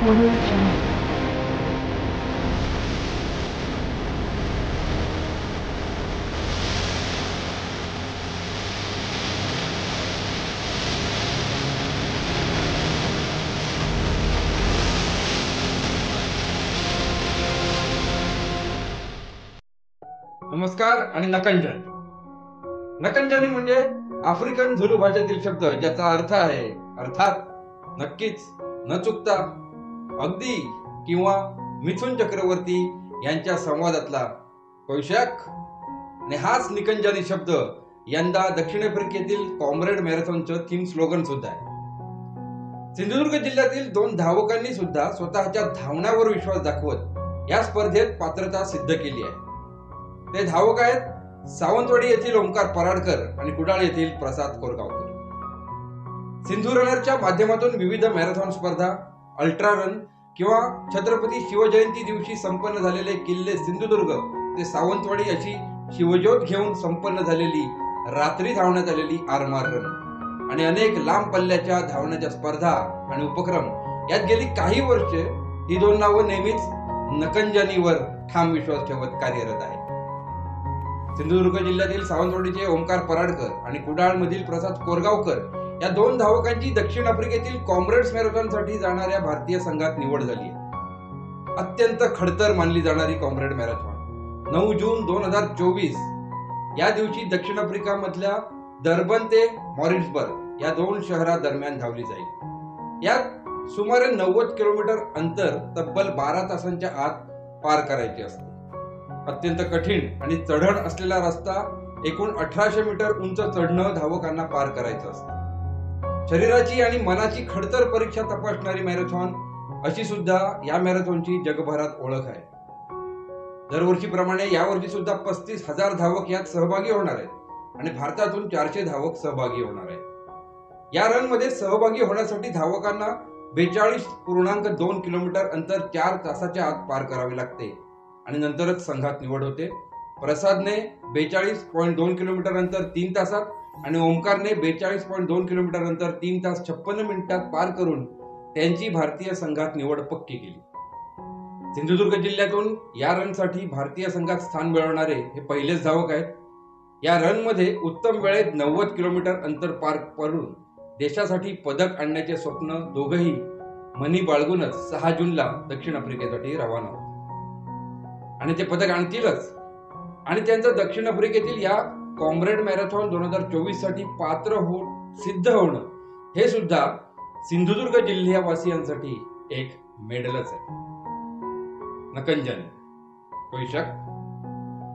Audio Jungle. नमस्कार आणि नकंजन. नकंजनी म्हणजे आफ्रिकन झुलू भाषेतील शब्द ज्याचा अर्थ आहे अर्थात, नक्कीच, न चुकता, अगदी किंवा मिथुन चक्रवर्ती यांच्या संवादातला पोशाख. आणि हाच निकंजनी शब्द यंदा दक्षिण आफ्रिकेतील कॉम्रेड मॅरेथॉनचं थीम स्लोगन सुद्धा आहे. सिंधुदुर्ग जिल्ह्यातील 2 धावकांनी सुद्धा स्वतःच्या धावण्यावर विश्वास दाखवत या स्पर्धेत पात्रता सिद्ध केली आहे. ते धावक आहेत सावंतवाडी येथील ओंकार पराडकर आणि कुडाळ येथील प्रसाद कोरगावकर. सिंधू रनरच्या माध्यमातून विविध मॅरेथॉन स्पर्धा, अल्ट्रा रन किंवा छत्रपती शिवजयंती दिवशी संपन्न झालेले किल्ले सिंधुदुर्ग ते सावंतवाडी अशी शिवज्योत घेऊन संपन्न झालेली रात्री धावण्यात आलेली आरमार रन आणि अनेक लांब पल्ल्याच्या धावण्याच्या स्पर्धा आणि उपक्रम यात गेली काही वर्षे ही 2 नावं नेहमीच नकंजनीवर ठाम विश्वास ठेवत कार्यरत आहे. सिंधुदुर्ग जिल्ह्यातील सावंतवाडीचे ओंकार पराडकर आणि कुडाळ मधील प्रसाद कोरगावकर या 2 धावकांची दक्षिण आफ्रिकेतील कॉम्रेड्स मॅरेथॉनसाठी जाणाऱ्या भारतीय संघात निवड झाली आहे. अत्यंत खडतर मानली जाणारी कॉम्रेड मॅरेथॉन 9 जून 2024 या दिवशी दक्षिण आफ्रिका मधल्या डर्बन ते मॉरिट्सबर्ग या 2 शहरादरम्यान धावली जाईल. यात सुमारे 90 किलोमीटर अंतर तब्बल 12 तासांच्या आत पार करायचे असते. अत्यंत कठीण आणि चढण असलेला रस्ता एकूण 1800 मीटर उंच चढणं धावकांना पार करायचं असतं. शरीराची आणि मनाची खडतर परीक्षा तपासणारी मॅरेथॉन अशी सुद्धा या मॅरेथॉनची जगभरात ओळख आहे. दरवर्षीप्रमाणे यावर्षी सुद्धा 35,000 धावक यात सहभागी होणार आहेत आणि भारतातून 400 धावक सहभागी होणार आहेत. या रन मध्ये सहभागी होण्यासाठी धावकांना 42.2 किलोमीटर अंतर 4 तासाच्या आत पार करावे लागते आणि नंतरच संघात निवड होते. प्रसादने 42.2 किलोमीटर अंतर 3 तासात आणि ओंकारने 42.2 किलोमीटर अंतर 3 तास 56 मिनिटात पार करून त्यांची भारतीय संघात निवड पक्की केली. सिंधुदुर्ग जिल्ह्यातून या रनसाठी भारतीय संघात स्थान मिळवणारे हे पहिलेच धावक आहेत. या रन मध्ये उत्तम वेळेत 90 किलोमीटर अंतर पार करून देशासाठी पदक आणण्याचे स्वप्न दोघंही मनी बाळगूनच 6 जूनला दक्षिण आफ्रिकेसाठी रवाना होते आणि ते पदक आणतीलच. आणि त्यांचं दक्षिण आफ्रिकेतील या कॉम्रेड मॅरेथॉन 2024 साठी पात्र सिद्ध होणं हे सुद्धा सिंधुदुर्ग जिल्ह्यावासियांसाठी एक मेडलच आहे. नकंजन पोशाख